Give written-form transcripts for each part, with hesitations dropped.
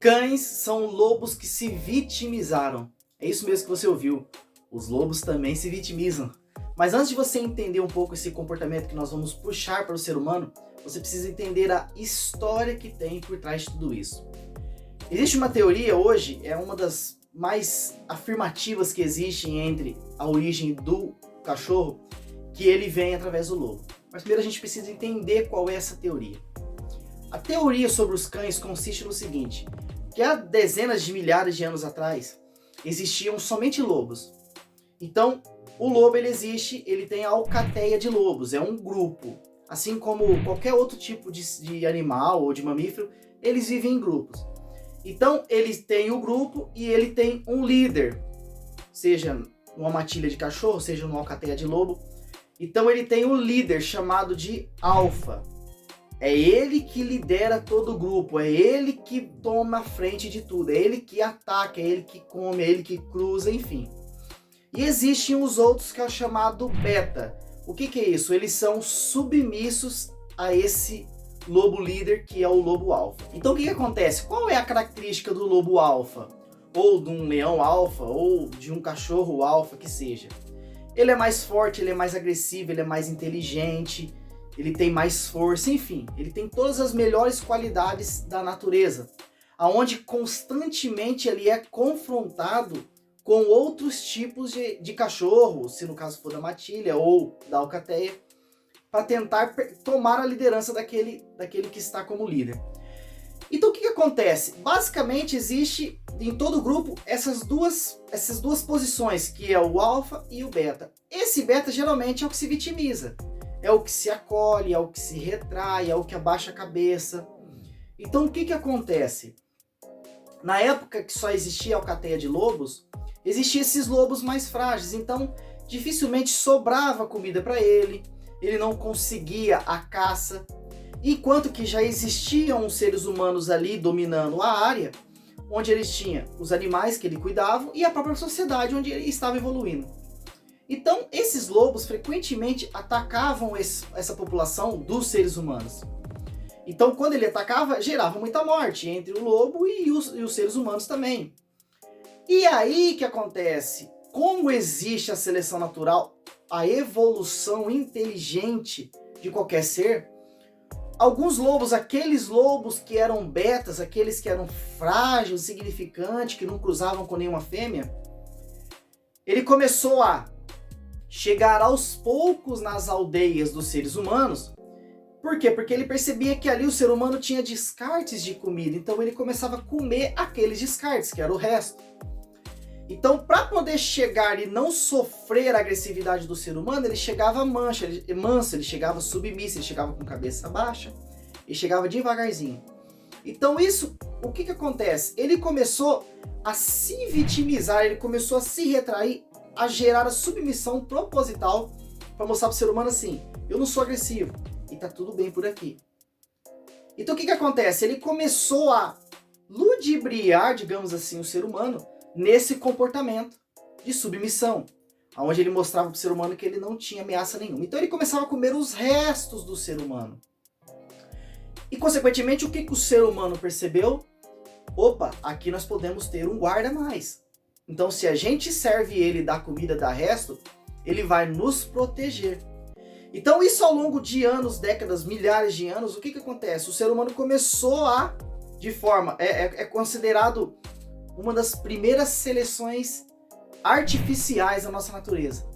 Cães são lobos que se vitimizaram. É isso mesmo que você ouviu. Os lobos também se vitimizam. Mas antes de você entender um pouco esse comportamento que nós vamos puxar para o ser humano, você precisa entender a história que tem por trás de tudo isso. Existe uma teoria hoje, é uma das mais afirmativas que existem entre a origem do cachorro, que ele vem através do lobo. Mas primeiro a gente precisa entender qual é essa teoria. A teoria sobre os cães consiste no seguinte, que há dezenas de milhares de anos atrás existiam somente lobos. Então, o lobo ele existe, ele tem a alcateia de lobos, é um grupo. Assim como qualquer outro tipo de animal ou de mamífero, eles vivem em grupos. Então, ele tem o grupo e ele tem um líder, seja numa matilha de cachorro, seja numa alcateia de lobo. Então, ele tem um líder chamado de alfa. É ele que lidera todo o grupo, é ele que toma a frente de tudo, é ele que ataca, é ele que come, é ele que cruza, enfim. E existem os outros que é o chamado beta. O que é isso? Eles são submissos a esse lobo líder que é o lobo alfa. Então o que acontece? Qual é a característica do lobo alfa? Ou de um leão alfa, ou de um cachorro alfa, que seja. Ele é mais forte, ele é mais agressivo, ele é mais inteligente, ele tem mais força, enfim, ele tem todas as melhores qualidades da natureza, aonde constantemente ele é confrontado com outros tipos de cachorro, se no caso for da matilha ou da alcateia, para tentar tomar a liderança daquele que está como líder. Então o que acontece? Basicamente existe em todo grupo essas duas posições, que é o alfa e o beta. Esse beta geralmente é o que se vitimiza. É o que se acolhe, é o que se retrai, é o que abaixa a cabeça. Então o que acontece? Na época que só existia a alcateia de lobos, existiam esses lobos mais frágeis, então dificilmente sobrava comida para ele, ele não conseguia a caça, enquanto que já existiam os seres humanos ali dominando a área, onde eles tinham os animais que ele cuidava e a própria sociedade onde ele estava evoluindo. Então, esses lobos frequentemente atacavam essa população dos seres humanos. Então, quando ele atacava, gerava muita morte entre o lobo e os seres humanos também. E aí que acontece? Como existe a seleção natural, a evolução inteligente de qualquer ser, alguns lobos, aqueles lobos que eram betas, aqueles que eram frágeis, insignificantes, que não cruzavam com nenhuma fêmea, ele começou a chegar aos poucos nas aldeias dos seres humanos. Por quê? Porque ele percebia que ali o ser humano tinha descartes de comida, então ele começava a comer aqueles descartes, que era o resto. Então, para poder chegar e não sofrer a agressividade do ser humano, ele chegava manso, ele chegava submisso, ele chegava com cabeça baixa, ele chegava devagarzinho. Então isso, o que acontece? Ele começou a se vitimizar, ele começou a se retrair, a gerar a submissão proposital para mostrar para o ser humano assim, eu não sou agressivo e tá tudo bem por aqui. Então o que acontece? Ele começou a ludibriar, digamos assim, o ser humano nesse comportamento de submissão, onde ele mostrava para o ser humano que ele não tinha ameaça nenhuma. Então ele começava a comer os restos do ser humano. E consequentemente o que o ser humano percebeu? Opa, aqui nós podemos ter um guarda a mais. Então, se a gente serve ele, dá comida, dá resto, ele vai nos proteger. Então, isso ao longo de anos, décadas, milhares de anos, o que acontece? O ser humano começou a, de forma, é considerado uma das primeiras seleções artificiais da nossa natureza.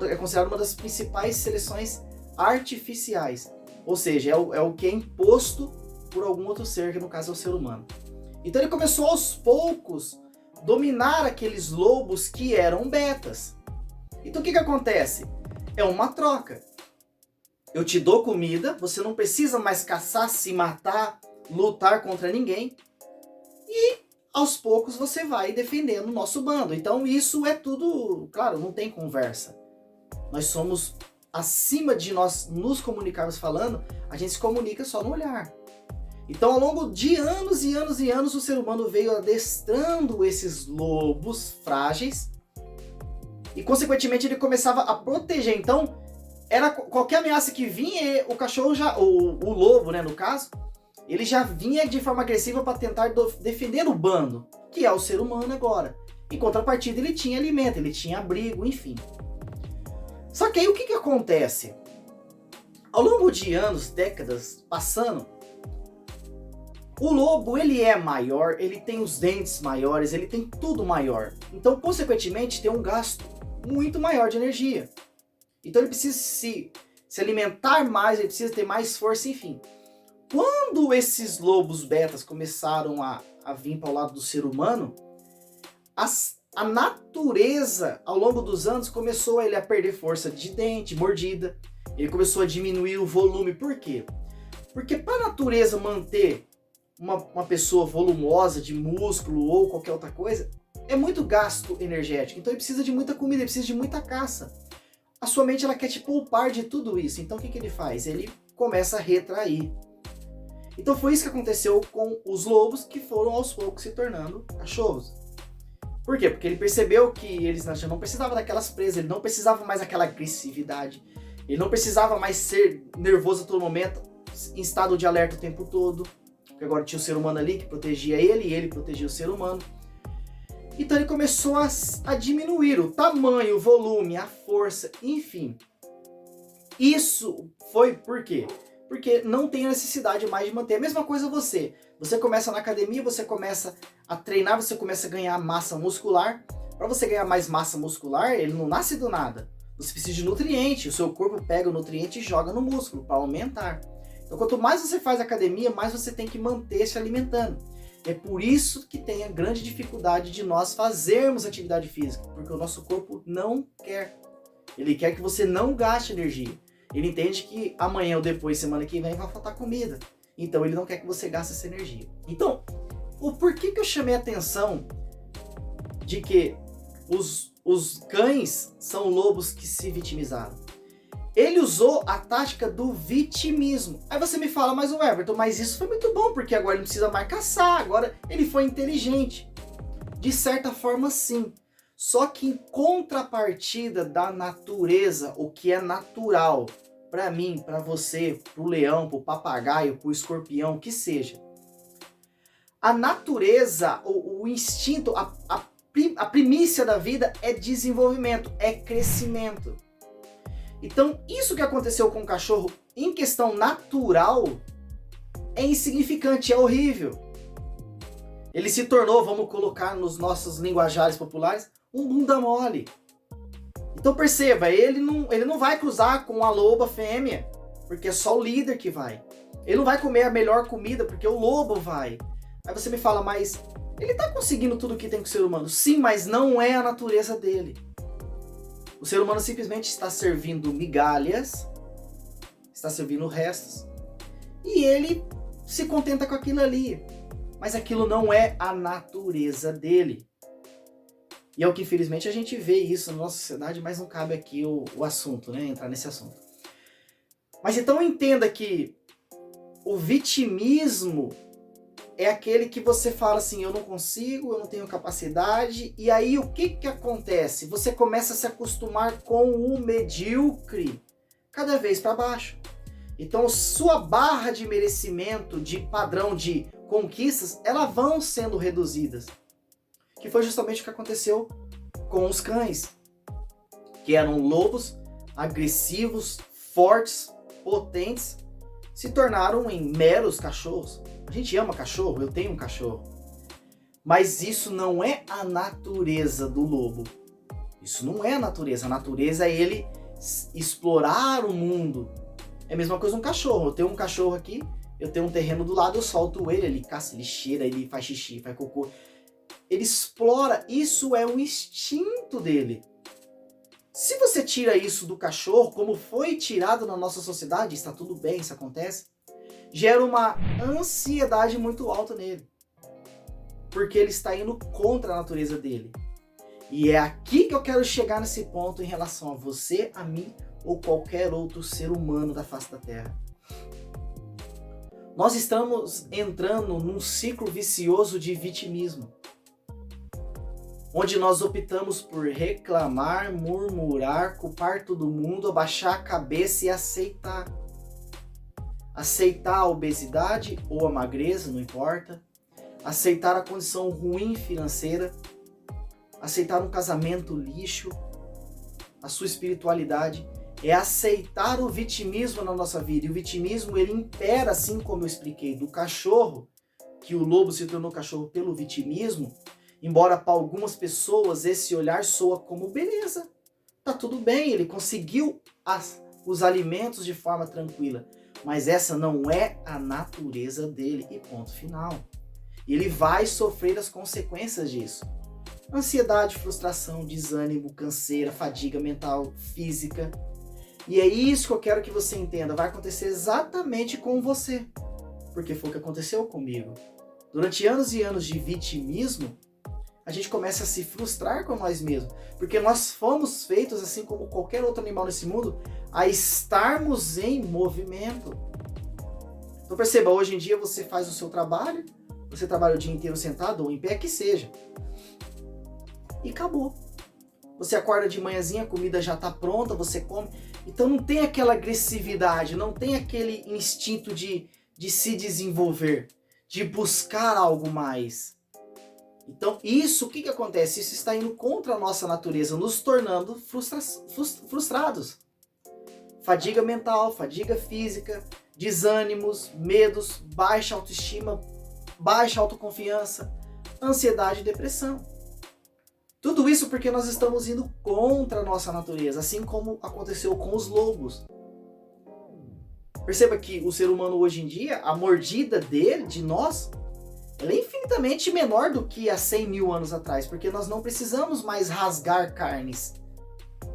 É considerado uma das principais seleções artificiais. Ou seja, é o que é imposto por algum outro ser, que no caso é o ser humano. Então, ele começou aos poucos dominar aqueles lobos que eram betas. Então o que acontece? É uma troca. Eu te dou comida, você não precisa mais caçar, se matar, lutar contra ninguém. E aos poucos você vai defendendo o nosso bando. Então isso é tudo, claro, não tem conversa. Nós somos, acima de nós nos comunicarmos falando, a gente se comunica só no olhar. Então, ao longo de anos e anos e anos, o ser humano veio adestrando esses lobos frágeis e, consequentemente, ele começava a proteger. Então, era qualquer ameaça que vinha, o cachorro já, o lobo, né, no caso, Ele já vinha de forma agressiva para tentar defender o bando, que é o ser humano agora. Em contrapartida, ele tinha alimento, ele tinha abrigo, enfim. Só que aí o que acontece? Ao longo de anos, décadas passando, o lobo ele é maior, ele tem os dentes maiores, ele tem tudo maior. Então, consequentemente, tem um gasto muito maior de energia. Então ele precisa se alimentar mais, ele precisa ter mais força, enfim. Quando esses lobos betas começaram a vir para o lado do ser humano, a natureza, ao longo dos anos, começou ele a perder força de dente, mordida. Ele começou a diminuir o volume. Por quê? Porque para a natureza manter uma pessoa volumosa de músculo ou qualquer outra coisa, é muito gasto energético. Então ele precisa de muita comida, ele precisa de muita caça. A sua mente ela quer te poupar de tudo isso. Então o que ele faz? Ele começa a retrair. Então foi isso que aconteceu com os lobos, que foram aos poucos se tornando cachorros. Por quê? Porque ele percebeu que eles já não precisavam daquelas presas, ele não precisava mais daquela agressividade, ele não precisava mais ser nervoso a todo momento, em estado de alerta o tempo todo, porque agora tinha o ser humano ali que protegia ele e ele protegia o ser humano. Então ele começou a diminuir o tamanho, o volume, a força, enfim. Isso foi por quê? Porque não tem necessidade mais de manter. A mesma coisa você. Você começa na academia, você começa a treinar, você começa a ganhar massa muscular. Para você ganhar mais massa muscular, ele não nasce do nada. Você precisa de nutriente. O seu corpo pega o nutriente e joga no músculo para aumentar. Então quanto mais você faz academia, mais você tem que manter se alimentando. É por isso que tem a grande dificuldade de nós fazermos atividade física. Porque o nosso corpo não quer. Ele quer que você não gaste energia. Ele entende que amanhã ou depois, semana que vem, vai faltar comida. Então ele não quer que você gaste essa energia. Então, o porquê que eu chamei a atenção de que os cães são lobos que se vitimizaram? Ele usou a tática do vitimismo. Aí você me fala, mas o Everton, mas isso foi muito bom, porque agora ele não precisa mais caçar, agora ele foi inteligente. De certa forma, sim. Só que em contrapartida da natureza, o que é natural, para mim, para você, para o leão, para o papagaio, para o escorpião, que seja. A natureza, o instinto, a primícia da vida é desenvolvimento, é crescimento. Então, isso que aconteceu com o cachorro, em questão natural, é insignificante, é horrível. Ele se tornou, vamos colocar nos nossos linguajares populares, um bunda mole. Então perceba, ele não vai cruzar com a loba fêmea, porque é só o líder que vai. Ele não vai comer a melhor comida, porque o lobo vai. Aí você me fala, mas ele está conseguindo tudo que tem com o ser humano. Sim, mas não é a natureza dele. O ser humano simplesmente está servindo migalhas, está servindo restos, e ele se contenta com aquilo ali. Mas aquilo não é a natureza dele. E é o que infelizmente a gente vê isso na nossa sociedade, mas não cabe aqui o assunto, né? Entrar nesse assunto. Mas então entenda que o vitimismo é aquele que você fala assim, eu não consigo, eu não tenho capacidade, e aí o que acontece? Você começa a se acostumar com o medíocre cada vez para baixo. Então sua barra de merecimento, de padrão de conquistas, elas vão sendo reduzidas. Que foi justamente o que aconteceu com os cães, que eram lobos agressivos, fortes, potentes, se tornaram em meros cachorros. A gente ama cachorro, eu tenho um cachorro. Mas isso não é a natureza do lobo. Isso não é a natureza. A natureza é ele explorar o mundo. É a mesma coisa um cachorro. Eu tenho um cachorro aqui, eu tenho um terreno do lado, eu solto ele caça, ele cheira, ele faz xixi, faz cocô. Ele explora, isso é o instinto dele. Se você tira isso do cachorro, como foi tirado na nossa sociedade, está tudo bem, isso acontece, gera uma ansiedade muito alta nele. Porque ele está indo contra a natureza dele. E é aqui que eu quero chegar nesse ponto em relação a você, a mim ou qualquer outro ser humano da face da Terra. Nós estamos entrando num ciclo vicioso de vitimismo, onde nós optamos por reclamar, murmurar, culpar todo mundo, abaixar a cabeça e aceitar. aceitar a obesidade ou a magreza, não importa, aceitar a condição ruim financeira, aceitar um casamento lixo, a sua espiritualidade, é aceitar o vitimismo na nossa vida. E o vitimismo, ele impera, assim como eu expliquei, do cachorro, que o lobo se tornou cachorro pelo vitimismo, embora para algumas pessoas esse olhar soa como beleza. Tá tudo bem, ele conseguiu os alimentos de forma tranquila, mas essa não é a natureza dele e ponto final. Ele vai sofrer as consequências disso. Ansiedade, frustração, desânimo, canseira, fadiga mental, física. E é isso que eu quero que você entenda. Vai acontecer exatamente com você. Porque foi o que aconteceu comigo. Durante anos e anos de vitimismo, a gente começa a se frustrar com nós mesmos. Porque nós fomos feitos, assim como qualquer outro animal nesse mundo, a estarmos em movimento. Então perceba, hoje em dia você faz o seu trabalho, você trabalha o dia inteiro sentado ou em pé, que seja. E acabou. Você acorda de manhãzinha, a comida já está pronta, você come. Então não tem aquela agressividade, não tem aquele instinto de se desenvolver, de buscar algo mais. Então isso, o que acontece? Isso está indo contra a nossa natureza, nos tornando frustrados. Fadiga mental, fadiga física, desânimos, medos, baixa autoestima, baixa autoconfiança, ansiedade e depressão. Tudo isso porque nós estamos indo contra a nossa natureza, assim como aconteceu com os lobos. Perceba que o ser humano hoje em dia, a mordida dele, de nós, ela é infinitamente menor do que há 100 mil anos atrás, porque nós não precisamos mais rasgar carnes.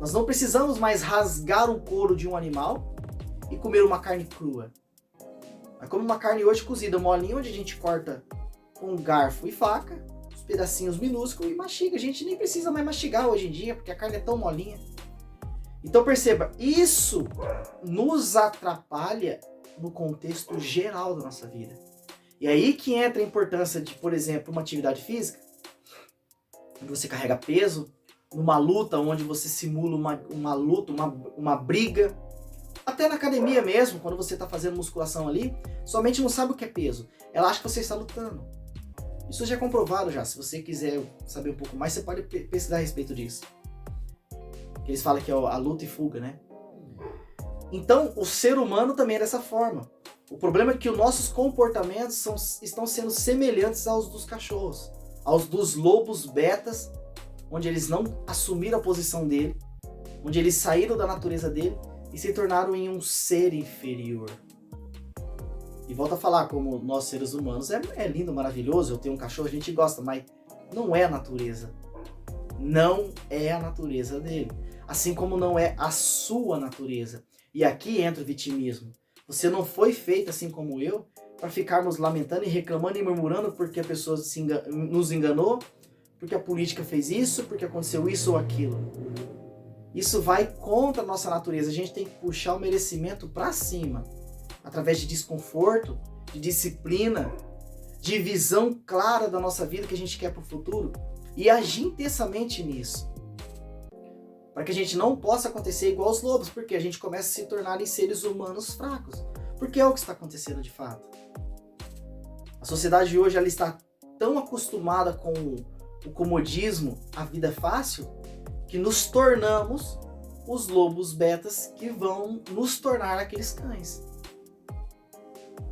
Nós não precisamos mais rasgar o couro de um animal e comer uma carne crua. Mas como uma carne hoje cozida, molinha, onde a gente corta com garfo e faca, os pedacinhos minúsculos e mastiga. A gente nem precisa mais mastigar hoje em dia, porque a carne é tão molinha. Então perceba, isso nos atrapalha no contexto geral da nossa vida. E aí que entra a importância de, por exemplo, uma atividade física, onde você carrega peso, numa luta onde você simula uma luta, uma briga, até na academia mesmo, quando você está fazendo musculação ali, sua mente não sabe o que é peso, ela acha que você está lutando. Isso já é comprovado já, se você quiser saber um pouco mais, você pode pesquisar a respeito disso. Eles falam que é a luta e fuga, né? Então, o ser humano também é dessa forma. O problema é que os nossos comportamentos estão sendo semelhantes aos dos cachorros, aos dos lobos betas, onde eles não assumiram a posição dele, onde eles saíram da natureza dele e se tornaram em um ser inferior. E volto a falar, como nós seres humanos, é lindo, maravilhoso, eu tenho um cachorro, a gente gosta, mas não é a natureza. Não é a natureza dele. Assim como não é a sua natureza. E aqui entra o vitimismo. Você não foi feito, assim como eu, para ficarmos lamentando e reclamando e murmurando porque a pessoa nos enganou, porque a política fez isso, porque aconteceu isso ou aquilo. Isso vai contra a nossa natureza. A gente tem que puxar o merecimento para cima, através de desconforto, de disciplina, de visão clara da nossa vida que a gente quer para o futuro e agir intensamente nisso. Para que a gente não possa acontecer igual os lobos, porque a gente começa a se tornar em seres humanos fracos. Porque é o que está acontecendo de fato. A sociedade de hoje ela está tão acostumada com o comodismo, a vida fácil, que nos tornamos os lobos betas que vão nos tornar aqueles cães.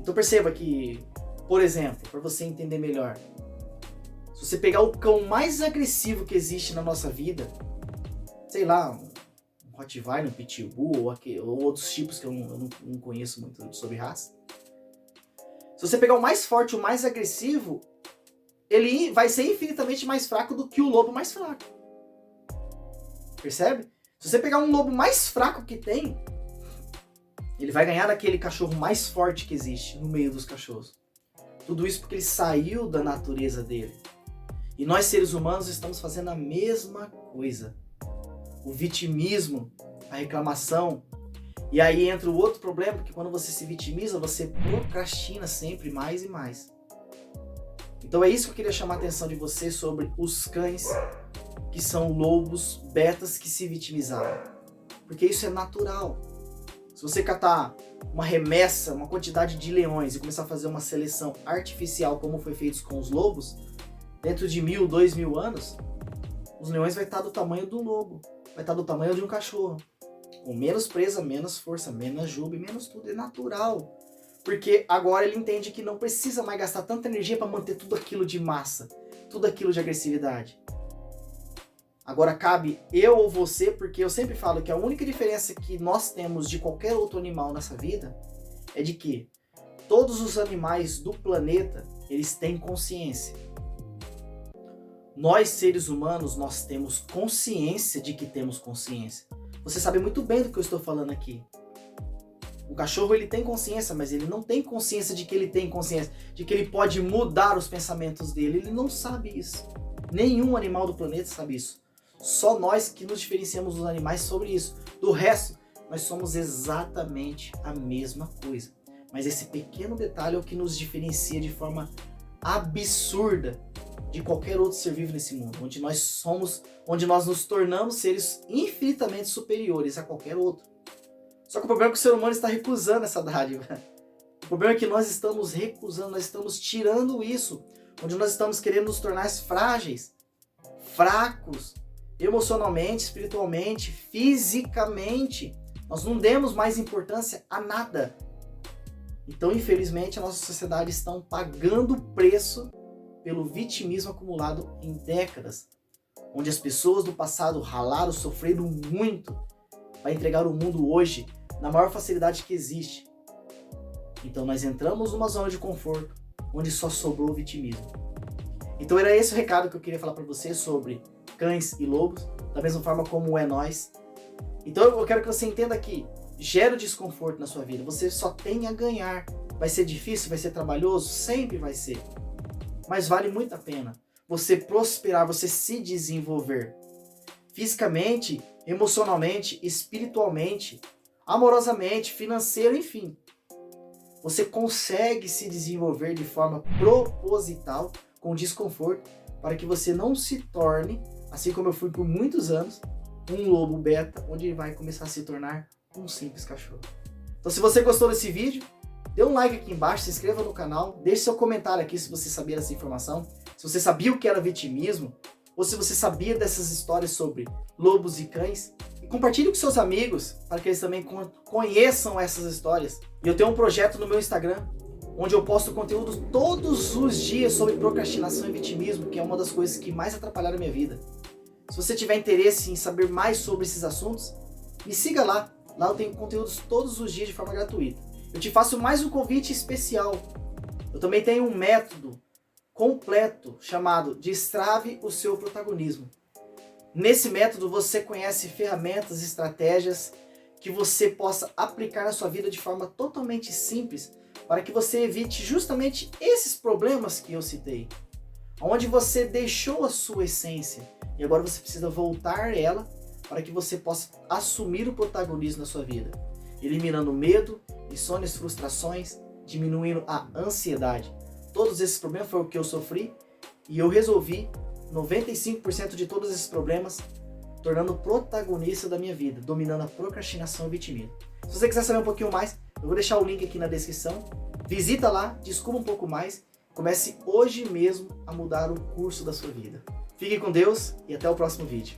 Então perceba que, por exemplo, para você entender melhor, se você pegar o cão mais agressivo que existe na nossa vida, sei lá, um Rottweiler, um Pitbull ou outros tipos que eu não conheço muito sobre raça. Se você pegar o mais forte, o mais agressivo, ele vai ser infinitamente mais fraco do que o lobo mais fraco. Percebe? Se você pegar um lobo mais fraco que tem, ele vai ganhar daquele cachorro mais forte que existe no meio dos cachorros. Tudo isso porque ele saiu da natureza dele. E nós seres humanos estamos fazendo a mesma coisa. O vitimismo, a reclamação. E aí entra o outro problema, porque quando você se vitimiza, você procrastina sempre mais e mais. Então é isso que eu queria chamar a atenção de você sobre os cães que são lobos betas que se vitimizaram. Porque isso é natural. Se Se você catar uma remessa, uma quantidade de leões e começar a fazer uma seleção artificial como foi feito com os lobos, dentro de 1000, 2000 anos, os leões vai estar do tamanho do lobo, vai estar do tamanho de um cachorro. Com menos presa, menos força, menos juba e menos tudo. É natural. Porque agora ele entende que não precisa mais gastar tanta energia para manter tudo aquilo de massa, tudo aquilo de agressividade. Agora cabe eu ou você, porque eu sempre falo que a única diferença que nós temos de qualquer outro animal nessa vida é de que todos os animais do planeta, eles têm consciência. Nós, seres humanos, nós temos consciência de que temos consciência. Você sabe muito bem do que eu estou falando aqui. O cachorro, ele tem consciência, mas ele não tem consciência de que ele tem consciência, de que ele pode mudar os pensamentos dele. Ele não sabe isso. Nenhum animal do planeta sabe isso. Só nós que nos diferenciamos dos animais sobre isso. Do resto, nós somos exatamente a mesma coisa. Mas esse pequeno detalhe é o que nos diferencia de forma absurda de qualquer outro ser vivo nesse mundo, onde nós nos tornamos seres infinitamente superiores a qualquer outro. Só que o problema é que o ser humano está recusando essa dádiva. O problema é que nós estamos recusando, nós estamos tirando isso, onde nós estamos querendo nos tornar frágeis, fracos, emocionalmente, espiritualmente, fisicamente. Nós não demos mais importância a nada. Então, infelizmente, a nossa sociedade está pagando o preço pelo vitimismo acumulado em décadas, onde as pessoas do passado ralaram, sofreram muito para entregar o mundo hoje na maior facilidade que existe. Então nós entramos numa zona de conforto, onde só sobrou o vitimismo. Então era esse o recado que eu queria falar para você sobre cães e lobos, da mesma forma como é nós. Então eu quero que você entenda que gera desconforto na sua vida, você só tem a ganhar. Vai ser difícil, vai ser trabalhoso, sempre vai ser. Mas vale muito a pena você prosperar, você se desenvolver fisicamente, emocionalmente, espiritualmente, amorosamente, financeiro, enfim. Você consegue se desenvolver de forma proposital, com desconforto, para que você não se torne, assim como eu fui por muitos anos, um lobo beta, onde ele vai começar a se tornar um simples cachorro. Então, se você gostou desse vídeo, dê um like aqui embaixo, se inscreva no canal, deixe seu comentário aqui se você sabia dessa informação, se você sabia o que era vitimismo, ou se você sabia dessas histórias sobre lobos e cães. E compartilhe com seus amigos, para que eles também conheçam essas histórias. E eu tenho um projeto no meu Instagram, onde eu posto conteúdo todos os dias sobre procrastinação e vitimismo, que é uma das coisas que mais atrapalharam a minha vida. Se você tiver interesse em saber mais sobre esses assuntos, me siga lá. Lá eu tenho conteúdos todos os dias de forma gratuita. Eu te faço mais um convite especial. Eu também tenho um método completo chamado Destrave o seu protagonismo. Nesse método você conhece ferramentas, estratégias que você possa aplicar na sua vida de forma totalmente simples para que você evite justamente esses problemas que eu citei. Onde você deixou a sua essência e agora você precisa voltar ela para que você possa assumir o protagonismo na sua vida. Eliminando o medo, insônias, frustrações, diminuindo a ansiedade. Todos esses problemas foram o que eu sofri e eu resolvi 95% de todos esses problemas, tornando protagonista da minha vida, dominando a procrastinação e o vitimismo. Se você quiser saber um pouquinho mais, eu vou deixar o link aqui na descrição. Visita lá, descubra um pouco mais, comece hoje mesmo a mudar o curso da sua vida. Fique com Deus e até o próximo vídeo.